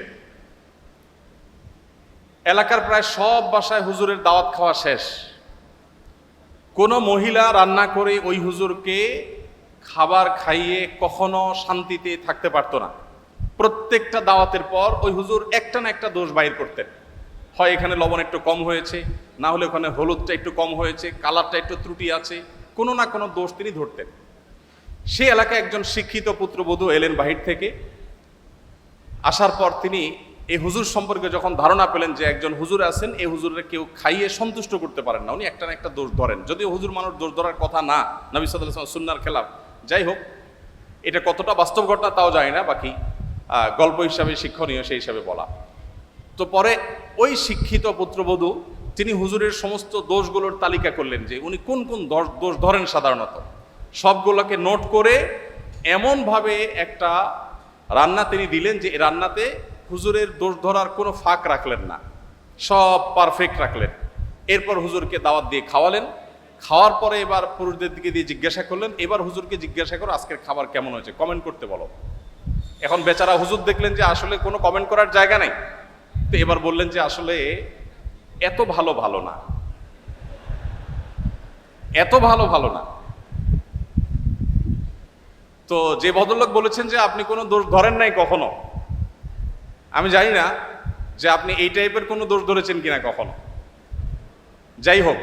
এলাকার প্রায় সব বাসায় হুজুরের দাওয়াত খাওয়া শেষ। কোনো মহিলা রান্না করে ওই হুজুরকে খাবার খাইয়ে কখনো শান্তিতে থাকতে পারতো না। প্রত্যেকটা দাওয়াতের পর ওই হুজুর একটা না একটা দোষ বাইর করতেন। হয় এখানে লবণ একটু কম হয়েছে, না হলে ওখানে হলুদটা একটু কম হয়েছে, কালারটা একটু ত্রুটি আছে, কোনো না কোনো দোষ তিনি ধরতেন। সে এলাকায় একজন শিক্ষিত পুত্রবধূ এলেন বাহির থেকে। আসার পর তিনি এই হুজুর সম্পর্কে যখন ধারণা পেলেন যে একজন হুজুর আছেন, এই হুজুরের কেউ খাইয়ে সন্তুষ্ট করতে পারেন না, উনি একটা না একটা দোষ ধরেন। যদিও হুজুর মানুষ দোষ ধরার কথা না, নবী সাল্লাল্লাহু আলাইহি ওয়াসাল্লাম সুন্নাহর খেলাফ। যাই হোক, এটা কতটা বাস্তব ঘটনা তাও জানি না, বাকি গল্প হিসাবে শিক্ষণীয় সেই হিসাবে বলা। তো পরে ওই শিক্ষিত পুত্রবধূ তিনি হুজুরের সমস্ত দোষগুলোর তালিকা করলেন যে উনি কোন কোন দোষ ধরেন সাধারণত। সবগুলোকে নোট করে এমনভাবে একটা রান্না তিনি দিলেন যে রান্নাতে হুজুরের দোষ ধরার কোনো ফাঁক রাখলেন না, সব পারফেক্ট রাখলেন। এরপর হুজুরকে দাওয়াত দিয়ে খাওয়ালেন। খাওয়ার পরে এবার পুরুষদের দিকে দিয়ে জিজ্ঞাসা করলেন, এবার হুজুরকে জিজ্ঞাসা করো আজকের খাবার কেমন হয়েছে, কমেন্ট করতে বলো। এখন বেচারা হুজুর দেখলেন যে আসলে কোনো কমেন্ট করার জায়গা নেই, তো এবার বললেন যে আসলে এত ভালো ভালো না, এত ভালো ভালো না। তো যে ভদ্রলোক বলেছেন যে আপনি কোনো দোষ ধরেন নাই কখনো, আমি জানি না যে আপনি এই টাইপের কোনো দোষ ধরেছেন কিনা কখনো। যাই হোক,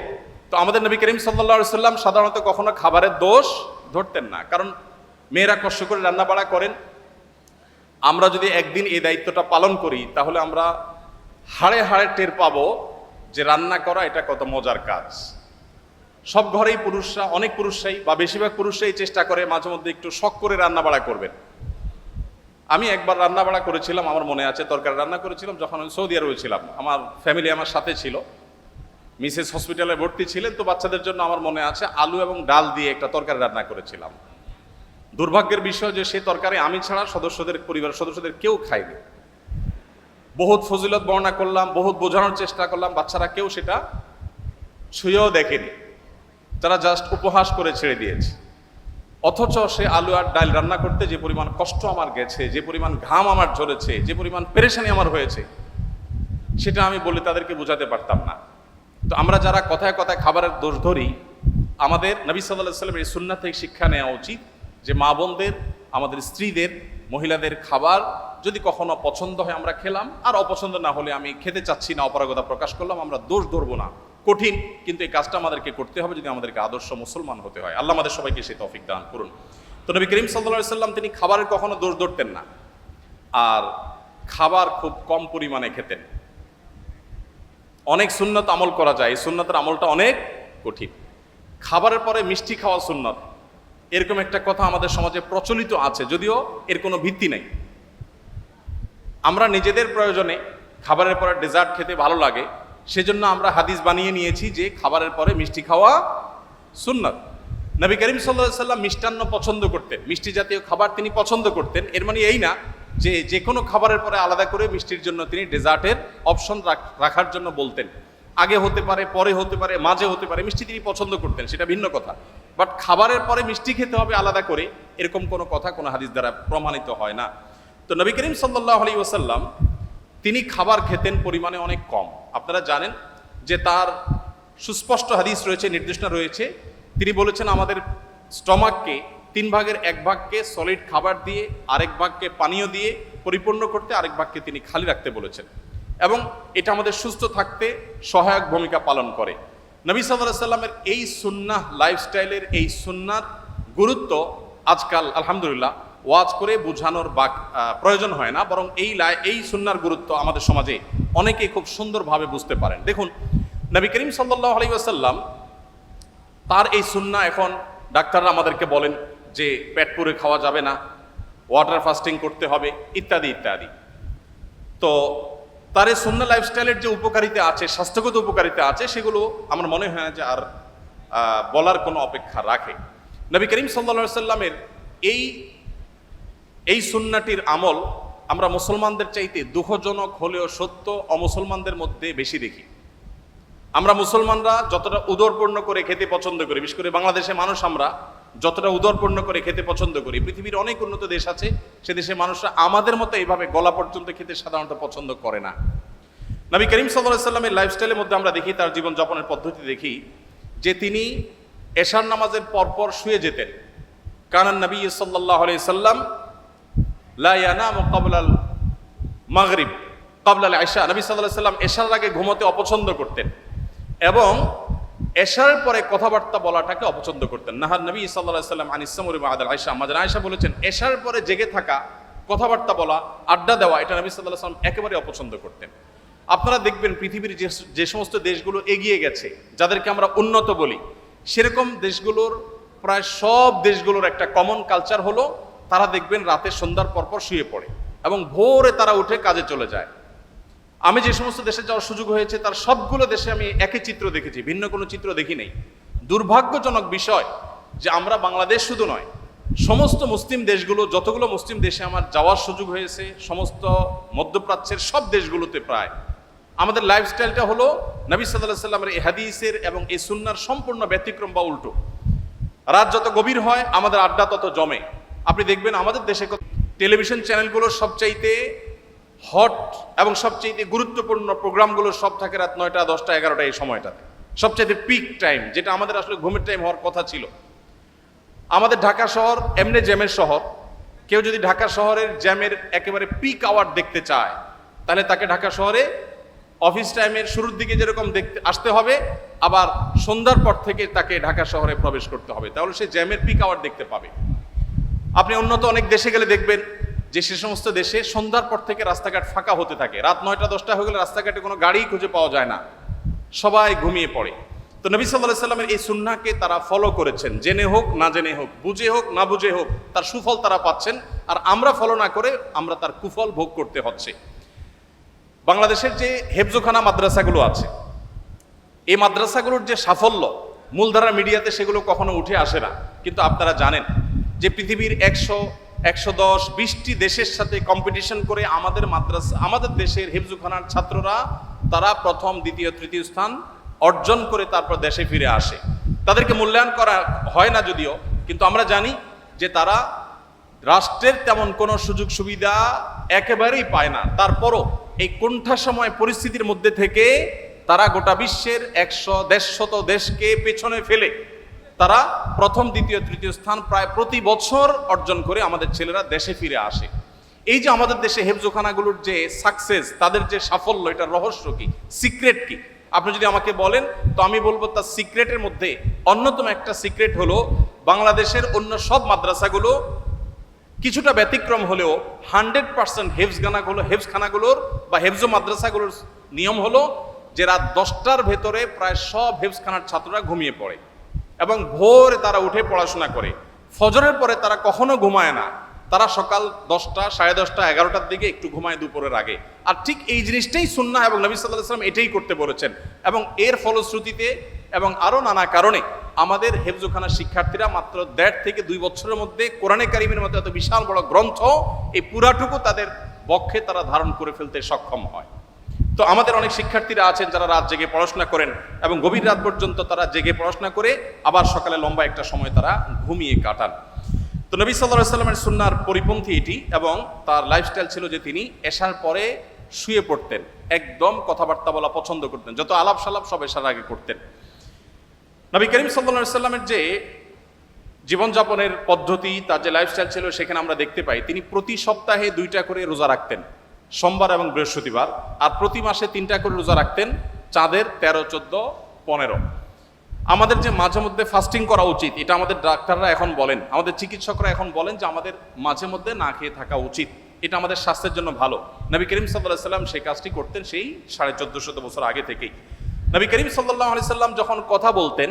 তো আমাদের নবী করিম সাল্লাল্লাহু আলাইহি ওয়াসাল্লাম সাধারণত কখনো খাবারের দোষ ধরতেন না, কারণ মেয়েরা কষ্ট করে রান্না বাড়া করেন। আমরা যদি একদিন এই দায়িত্বটা পালন করি তাহলে আমরা হাড়ে হাড়ে টের পাবো যে রান্না করা এটা কত মজার কাজ। সব ঘরেই পুরুষরা, অনেক পুরুষরাই বা বেশিরভাগ পুরুষরাই চেষ্টা করে মাঝে মধ্যে একটু শখ করে রান্না বাড়া করবেন। আমি একবার রান্না বাড়া করেছিলাম, আমার মনে আছে, তরকারি রান্না করেছিলাম যখন আমি সৌদি আরবে ছিলাম। আমার ফ্যামিলি আমার সাথে ছিল, মিসেস হসপিটালে ভর্তি ছিলেন, তো বাচ্চাদের জন্য আমার মনে আছে আলু এবং ডাল দিয়ে একটা তরকারি রান্না করেছিলাম। দুর্ভাগ্যের বিষয় যে সেই তরকারি আমি ছাড়া পরিবারের সদস্যদের কেউ খায়নি। বহুত ফজিলত বর্ণনা করলাম, বহুত বোঝানোর চেষ্টা করলাম, বাচ্চারা কেউ সেটা ছুঁয়েও দেখেনি, তারা জাস্ট উপহাস করে ছেড়ে দিয়েছে। অথচ সে আলু আর ডাল রান্না করতে যে পরিমাণ কষ্ট আমার গেছে, যে পরিমাণ ঘাম আমার ঝরেছে, যে পরিমাণ পেরেশানি আমার হয়েছে, সেটা আমি বলে তাদেরকে বোঝাতে পারতাম না। তো আমরা যারা কথায় কথায় খাবারের দোষ ধরি, আমাদের নবী সাল্লাল্লাহু আলাইহি ওয়াসাল্লামের এই সুন্নাত থেকে শিক্ষা নেওয়া উচিত যে মা বোনদের, আমাদের স্ত্রীদের, মহিলাদের খাবার যদি কখনো পছন্দ হয় আমরা খেলাম, আর অপছন্দ না হলে আমি খেতে চাচ্ছি না, অপারগতা প্রকাশ করলাম, আমরা দোষ ধরবো না। কঠিন, কিন্তু এই কাজটা আমাদেরকে করতে হবে যদি আমাদেরকে আদর্শ মুসলমান হতে হয়। আল্লাহ আমাদের সবাইকে সেই তৌফিক দান করুন। তো নবী করিম সাল্লাল্লাহু আলাইহি ওয়াসাল্লাম তিনি খাবারের কখনো দোষ ধরতেন না, আর খাবার খুব কম পরিমাণে খেতেন। অনেক সুন্নত আমল করা যায়, এই সুন্নতের আমলটা অনেক কঠিন। খাবারের পরে মিষ্টি খাওয়া সুন্নত, এরকম একটা কথা আমাদের সমাজে প্রচলিত আছে, যদিও এর কোনো ভিত্তি নাই। আমরা নিজেদের প্রয়োজনে খাবারের পরে ডেজার্ট খেতে ভালো লাগে, সেজন্য আমরা হাদিস বানিয়ে নিয়েছি যে খাবারের পরে মিষ্টি খাওয়া সুন্নত। নবী করিম সাল্লাল্লাহু আলাইহি ওয়াসাল্লাম মিষ্টান্ন পছন্দ করতেন, মিষ্টি জাতীয় খাবার তিনি পছন্দ করতেন। এর মানে এই না যে যে কোনো খাবারের পরে আলাদা করে মিষ্টির জন্য তিনি ডেজার্টের অপশন রাখার জন্য বলতেন। আগে হতে পারে, পরে হতে পারে, মাঝে হতে পারে, মিষ্টি তিনি পছন্দ করতেন, সেটা ভিন্ন কথা। বাট খাবারের পরে মিষ্টি খেতে হবে আলাদা করে, এরকম কোনো কথা কোনো হাদিস দ্বারা প্রমাণিত হয় না। তো নবী করিম সাল্লাল্লাহু আলাইহি ওয়াসাল্লাম তিনি খাবার খেতেন পরিমাণে অনেক কম। আপনারা জানেন যে তার সুস্পষ্ট হাদিস রয়েছে, নির্দেশনা রয়েছে। তিনি বলেছেন আমাদের স্টমাককে 3 ভাগের 1 ভাগকে সলিড খাবার দিয়ে, আরেক ভাগকে পানীয় দিয়ে পরিপূর্ণ করতে, আরেক ভাগকে তিনি খালি রাখতে বলেছেন, এবং এটা আমাদের সুস্থ থাকতে সহায়ক ভূমিকা পালন করে। নবী সাল্লাল্লাহু আলাইহি সাল্লামের এই সুন্নাহ লাইফস্টাইলের এই সুন্নার গুরুত্ব আজকাল আলহামদুলিল্লাহ ওয়াজ করে বোঝানোর প্রয়োজন হয় না, বরং এই সুন্নার গুরুত্ব আমাদের সমাজে অনেকেই খুব সুন্দরভাবে বুঝতে পারেন। দেখুন, নবী করিম সাল্লাল্লাহু আলাইহি ওয়াসাল্লাম তার এই সুন্নাহ, এখন ডাক্তাররা আমাদেরকে বলেন যে পেট পুরে খাওয়া যাবে না, ওয়াটার ফাস্টিং করতে হবে, ইত্যাদি ইত্যাদি। তো তার এই সুন্নাহ লাইফস্টাইলের যে উপকারিতা আছে, স্বাস্থ্যগত উপকারিতা আছে, সেগুলো আমার মনে হয় না যে আর বলার কোনো অপেক্ষা রাখে। নবী করিম সাল্লাল্লাহু আলাইহি সাল্লামের এই সুন্নাটির আমল আমরা মুসলমানদের চাইতে দুঃখজনক হলেও সত্য অমুসলমানদের মধ্যে বেশি দেখি। আমরা মুসলমানরা যতটা উদরপূর্ণ করে খেতে পছন্দ করি, বিশেষ করে বাংলাদেশের মানুষ আমরা যতটা উদরপূর্ণ করে খেতে পছন্দ করি, পৃথিবীর অনেক উন্নত দেশ আছে, সে দেশের মানুষরা আমাদের মতো এইভাবে গলা পর্যন্ত খেতে সাধারণত পছন্দ করে না। নবী করিম সাল্লাল্লাহু আলাইহি সাল্লামের লাইফস্টাইলের মধ্যে আমরা দেখি, তার জীবনযাপনের পদ্ধতি দেখি যে তিনি এশার নামাজের পরপর শুয়ে যেতেন। কানান নবী সাল্লাল্লাহু আলাইহি সাল্লাম লা ইয়ানামু ক্বাবলাল মাগরিব ক্বাবলাল ইশা। নবী সাল্লাল্লাহু আলাইহি সাল্লাম এশার আগে ঘুমোতে অপছন্দ করতেন এবং এশার পরে কথাবার্তা বলাটাকে অপছন্দ করতেন। নাহার নবী সাল্লাল্লাহু আলাইহি সাল্লাম আনিস সামরি বাদাল আয়েশা। আমাদের আয়েশা বলেছেন, এশার পরে জেগে থাকা, কথাবার্তা বলা, আড্ডা দেওয়া, এটা নবী সাল্লাল্লাহু আলাইহি সাল্লাম একেবারে অপছন্দ করতেন। আপনারা দেখবেন পৃথিবীর যে সমস্ত দেশগুলো এগিয়ে গেছে, যাদেরকে আমরা উন্নত বলি, সেরকম দেশগুলোর প্রায় সব দেশগুলোর একটা কমন কালচার হলো তারা দেখবেন রাতে সন্ধ্যার পরপর শুয়ে পড়ে এবং ভোরে তারা উঠে কাজে চলে যায়। আমি যে সমস্ত দেশে যাওয়ার সুযোগ হয়েছে তার সবগুলো দেশে আমি একই চিত্র দেখেছি, ভিন্ন কোনো চিত্র দেখি নেই। দুর্ভাগ্যজনক বিষয় যে আমরা বাংলাদেশ শুধু নয়, সমস্ত মুসলিম দেশগুলো, যতগুলো মুসলিম দেশে আমার যাওয়ার সুযোগ হয়েছে, সমস্ত মধ্যপ্রাচ্যের সব দেশগুলোতে প্রায় আমাদের লাইফস্টাইলটা হলো নবী সাল্লাল্লাহু আলাইহি সাল্লামের এই হাদিসের এবং এই সুন্নাহর সম্পূর্ণ ব্যতিক্রম বা উল্টো। রাত যত গভীর হয় আমাদের আড্ডা তত জমে। আপনি দেখবেন আমাদের দেশে টেলিভিশন চ্যানেলগুলোর সবচাইতে হট এবং সবচাইতে গুরুত্বপূর্ণ প্রোগ্রামগুলো সব থাকে রাত 9টা, 10টা, 11টা এই সময়টাতে, সবচাইতে পিক টাইম, যেটা আমাদের আসলে ঘুমের টাইম হওয়ার কথা ছিল। আমাদের ঢাকা শহর এমনি জ্যামের শহর, কেউ যদি ঢাকা শহরের জ্যামের একেবারে পিক আওয়ার দেখতে চায় তাহলে তাকে ঢাকা শহরে অফিস টাইমের শুরুর দিকে যেরকম দেখতে আসতে হবে, আবার সন্ধ্যার পর থেকে তাকে ঢাকা শহরে প্রবেশ করতে হবে, তাহলে সে জ্যামের পিক আওয়ার দেখতে পাবে। আপনি উন্নত অনেক দেশে গেলে দেখবেন যে সে সমস্ত দেশে সন্ধ্যার পর থেকে রাস্তাঘাট ফাঁকা হতে থাকে। রাত 9টা 10টা হয়ে গেলে রাস্তাঘাটে কোনো গাড়ি খুঁজে পাওয়া যায় না, সবাই ঘুমিয়ে পড়ে। তো নবী সাল্লাল্লাহু আলাইহি সাল্লামের এই সুন্নাহকে তারা ফলো করেছেন, জেনে হোক না জেনে হোক, বুঝে হোক না বুঝে হোক, তার সুফল তারা পাচ্ছেন, আর আমরা ফলো না করে আমরা তার কুফল ভোগ করতে হচ্ছে। বাংলাদেশের যে হেফজোখানা মাদ্রাসাগুলো আছে, এই মাদ্রাসাগুলোর যে সাফল্য মূলধারা মিডিয়াতে সেগুলো কখনো উঠে আসে না, কিন্তু আপনারা জানেন যে পৃথিবীর 100, 110, 20টি দেশের সাথে কম্পিটিশন করে আমাদের মাদ্রাসা, আমাদের দেশের হেফজোখানার ছাত্ররা তারা প্রথম, দ্বিতীয়, তৃতীয় স্থান অর্জন করে তারপর দেশে ফিরে আসে। তাদেরকে মূল্যায়ন করা হয় না যদিও, কিন্তু আমরা জানি যে তারা রাষ্ট্রের তেমন কোনো সুযোগ সুবিধা একেবারেই পায় না। তারপরও এই কোণঠাসময় পরিস্থিতির মধ্যে থেকে তারা গোটা বিশ্বের 100-150 দেশকে পেছনে ফেলে তারা প্রথম, দ্বিতীয়, তৃতীয় স্থান প্রায় প্রতি বছর অর্জন করে আমাদের ছেলেরা দেশে ফিরে আসে। এই যে আমাদের দেশে হেফজোখানাগুলোর যে সাকসেস, তাদের যে সাফল্য, এটার রহস্য কি, সিক্রেট কি? আপনি যদি আমাকে বলেন তো আমি বলবো তার সিক্রেটের মধ্যে অন্যতম একটা সিক্রেট হলো বাংলাদেশের অন্য সব মাদ্রাসাগুলো কিছুটা ব্যতিক্রম হলেও 100% হেফজখানাগুলোর বা হেফজো মাদ্রাসাগুলোর নিয়ম হলো যে রাত 10টার ভেতরে প্রায় সব হেফজখানার ছাত্ররা ঘুমিয়ে পড়ে এবং ভোরে তারা উঠে পড়াশোনা করে। ফজরের পরে তারা কখনো ঘুমায় না, তারা সকাল 10টা, 10:30, 11টার দিকে একটু ঘুমায় দুপুরের আগে। আর ঠিক এই জিনিসটাই সুন্নাহ এবং নবী সাল্লাল্লাহু আলাইহি সাল্লাম এটাই করতে বলেছেন, এবং এর ফলশ্রুতিতে এবং আরও নানা কারণে আমাদের হেফজোখানার শিক্ষার্থীরা মাত্র 1.5 থেকে 2 বছরের মধ্যে কোরআনে কারিমের মতো এত বিশাল বড় গ্রন্থ এই পুরাটুকু তাদের বক্ষে তারা ধারণ করে ফেলতে সক্ষম হয়। তো আমাদের অনেক শিক্ষার্থীরা আছেন যারা রাত জেগে পড়াশোনা করেন এবং গভীর রাত পর্যন্ত তারা জেগে পড়াশোনা করে আবার সকালে লম্বা একটা সময় তারা ঘুমিয়ে কাটান। তো নবী সাল্লাল্লাহু আলাইহি সাল্লামের সুন্নাহর পরিপন্থী এটি, এবং তার লাইফস্টাইল ছিল যে তিনি এশার পরে শুয়ে পড়তেন, একদম কথাবার্তা বলা পছন্দ করতেন, যত আলাপ সালাপ সব এসার আগে করতেন। নবী করিম সাল্লাল্লাহু আলাইহি সাল্লামের যে জীবনযাপনের পদ্ধতি, তার যে লাইফস্টাইল ছিল, সেখানে আমরা দেখতে পাই তিনি প্রতি সপ্তাহে 2টা করে রোজা রাখতেন, সোমবার এবং বৃহস্পতিবার, আর প্রতি মাসে 3টা করে রোজা রাখতেন, চাঁদের 13, 14, 15। আমাদের যে মাঝে মধ্যে ফাস্টিং করা উচিত, এটা আমাদের ডাক্তাররা এখন বলেন, আমাদের চিকিৎসকরা এখন বলেন যে আমাদের মাঝে মধ্যে না খেয়ে থাকা উচিত, এটা আমাদের স্বাস্থ্যের জন্য ভালো। নবী করিম সাল্লাল্লাহু আলাইহি সাল্লাম সেই কাজটি করতেন সেই 1450 বছর আগে থেকেই। নবী করিম সাল্লাল্লাহু আলাইহি সাল্লাম যখন কথা বলতেন,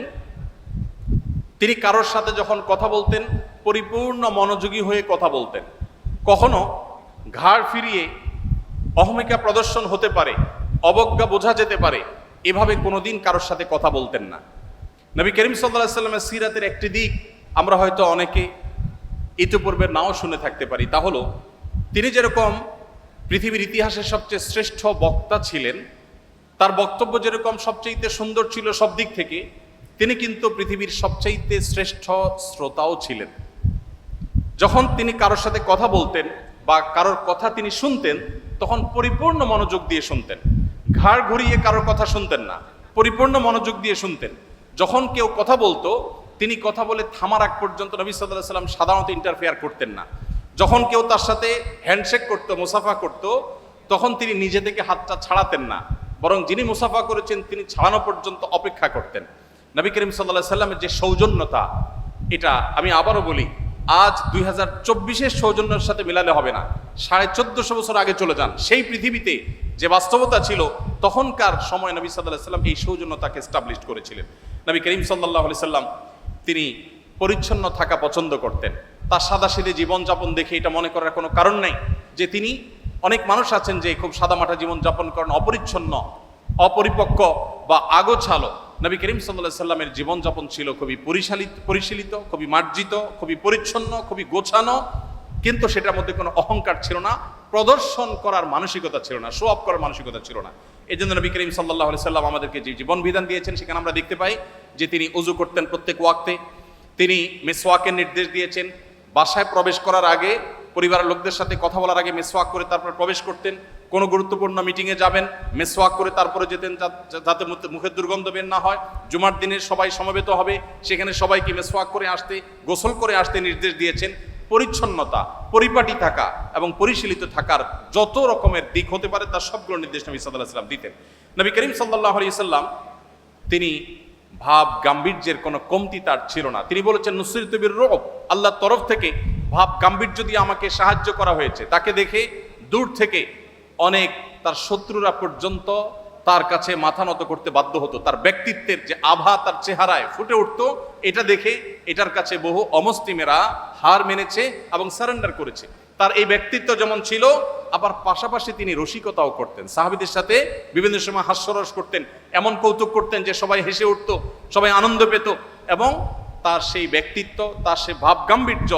তিনি কারোর সাথে যখন কথা বলতেন পরিপূর্ণ মনোযোগী হয়ে কথা বলতেন। কখনো ঘাড় ফিরিয়ে অহমিকা প্রদর্শন হতে পারে, অবজ্ঞা বোঝা যেতে পারে, এভাবে কোনোদিন কারোর সাথে কথা বলতেন না। নবী করিম সাল্লাল্লাহু আলাইহি সাল্লামের সিরাতের একটি দিক আমরা হয়তো অনেকে ইতিপূর্বে নাও শুনে থাকতে পারি, তা হলো তিনি যেরকম পৃথিবীর ইতিহাসের সবচেয়ে শ্রেষ্ঠ বক্তা ছিলেন, তার বক্তব্য যেরকম সবচেয়ে সুন্দর ছিল সব দিক থেকে, তিনি কিন্তু পৃথিবীর সবচাইতে শ্রেষ্ঠ শ্রোতাও ছিলেন। যখন তিনি কারোর সাথে কথা বলতেন বা কারোর কথা তিনি শুনতেন, তখন পরিপূর্ণ মনোযোগ দিয়ে শুনতেন, ঘাড় ঘুরিয়ে কারোর কথা শুনতেন না, পরিপূর্ণ মনোযোগ দিয়ে শুনতেন। যখন কেউ কথা বলতো, তিনি কথা বলে থামার আগ পর্যন্ত নবী সাল্লাল্লাহু আলাইহি সাল্লাম সাধারণত ইন্টারফেয়ার করতেন না। যখন কেউ তার সাথে হ্যান্ডশেক করতো, মুসাফা করতো, তখন তিনি নিজে থেকে হাতটা ছাড়াতেন না, বরং যিনি মুসাফা করেছেন তিনি ছাড়ানো পর্যন্ত অপেক্ষা করতেন। নবী করিম সাল্লাল্লাহু আলাইহি সাল্লামের যে সৌজন্যতা, এটা আমি আবারও বলি, আজ 2024-এর সৌজন্যের সাথে মিলালে হবে না। 1450 বছর আগে চলে যান, সেই পৃথিবীতে যে বাস্তবতা ছিল, তখনকার সময় নবী সাল্লাল্লাহু আলাইহি সাল্লাম এই সৌজন্যতাকে এস্টাবলিশ করেছিলেন। নবী করিম সাল্লাল্লাহু আলাইহি সাল্লাম তিনি পরিচ্ছন্ন থাকা পছন্দ করতেন। তার সাদাসিধে জীবনযাপন দেখে এটা মনে করার কোনো কারণ নেই যে তিনি, অনেক মানুষ আছেন যে খুব সাদামাটা জীবনযাপন করেন, অপরিচ্ছন্ন, অপরিপক্ক বা আগোছালো। নবী করিম সাল্লাল্লাহু আলাইহি সাল্লামের জীবনযাপন ছিল খুবই পরিশীলিত, খুবই মার্জিত, খুবই পরিচ্ছন্ন, খুবই গোছানো, কিন্তু সেটার মধ্যে কোনো অহংকার ছিল না, প্রদর্শন করার মানসিকতা ছিল না, শো অফ করার মানসিকতা ছিল না। এই জন্য নবী করিম সাল্লাল্লাহু আলাইহি সাল্লাম আমাদেরকে যে জীবন বিধান দিয়েছেন, সেখানে আমরা দেখতে পাই যে তিনি ওযু করতেন প্রত্যেক ওয়াক্তে, তিনি মিসওয়াকের নির্দেশ দিয়েছেন, বাসায় প্রবেশ করার আগে, পরিবারের লোকদের সাথে কথা বলার আগে মিসওয়াক করে তারপর প্রবেশ করতেন। কোনো গুরুত্বপূর্ণ মিটিংয়ে যাবেন, মিসওয়াক করে তারপরে যেতেন, যাতে মুখের দুর্গন্ধ বের না হয়। জুমার দিনে সবাই সমবেত হবে, সেখানে সবাইকে মিসওয়াক করে আসতে, গোসল করে আসতে নির্দেশ দিয়েছেন। পরিচ্ছন্নতা, পরিপাটি থাকা এবং পরিশীলিত থাকার যত রকমের দিক হতে পারে, তার সবগুলো নির্দেশ নবী সাল্লাল্লাহু আলাইহি সাল্লাম দিতেন। নবী করিম সাল্লাল্লাহু আলাইহি সাল্লাম তিনি ভাব গাম্ভীর্যের কোনো কমতি তার ছিল না। তিনি বলেছেন, নুসরিতু বির-রু'ব, আল্লাহর তরফ থেকে ভাব গাম্ভীর্য দিয়ে আমাকে সাহায্য করা হয়েছে। তাকে দেখে দূর থেকে অনেক তার শত্রুরা পর্যন্ত তার কাছে মাথা নত করতে বাধ্য হতো। তার ব্যক্তিত্বের যে আভা তার চেহারায় ফুটে উঠতো, এটা দেখে এটার কাছে বহু অমুসলিমেরা হার মেনেছে এবং সারেন্ডার করেছে। তার এই ব্যক্তিত্ব যেমন ছিল, আবার পাশাপাশি তিনি রসিকতাও করতেন, সাহাবীদের সাথে বিভিন্ন সময় হাস্যরস করতেন, এমন কৌতুক করতেন যে সবাই হেসে উঠতো, সবাই আনন্দ পেত। এবং তার সেই ব্যক্তিত্ব, তার সেই ভাব গাম্ভীর্য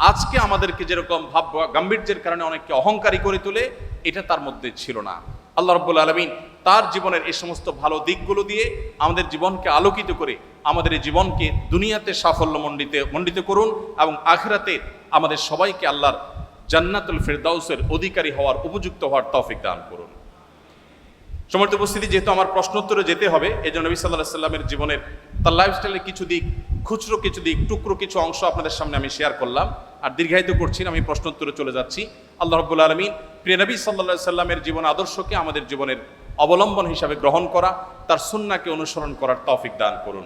আজকে আমাদেরকে যেরকম ভাব গাম্ভীর্যের কারণে অনেককে অহংকারী করে তোলে, এটা তার মধ্যে ছিল না। আল্লাহ রাব্বুল আলামিন তার জীবনের এই সমস্ত ভালো দিকগুলো দিয়ে আমাদের জীবনকে আলোকিত করে আমাদের এই জীবনকে দুনিয়াতে সাফল্য মণ্ডিত করুন এবং আখিরাতে আমাদের সবাইকে আল্লাহর জান্নাতুল ফিরদাউসের অধিকারী হওয়ার, উপযুক্ত হওয়ার তৌফিক দান করুন। সম্মানিত উপস্থিতি, যেহেতু আমার প্রশ্নোত্তরে যেতে হবে, এই জন্য নবী সাল্লাল্লাহু আলাইহি সাল্লামের জীবনের, তার লাইফস্টাইলের কিছু দিক, খুচরো কিছু দিক, টুকরো কিছু অংশ আপনাদের সামনে আমি শেয়ার করলাম। আর দীর্ঘায়িত করছি না, আমি প্রশ্নোত্তরে চলে যাচ্ছি। আল্লাহ রাব্বুল আলামিন প্রিয় নবী সাল্লাল্লাহু আলাইহি সাল্লামের জীবন আদর্শকে আমাদের জীবনের অবলম্বন হিসাবে গ্রহণ করা, তার সুন্নাহকে অনুসরণ করার তৌফিক দান করুন।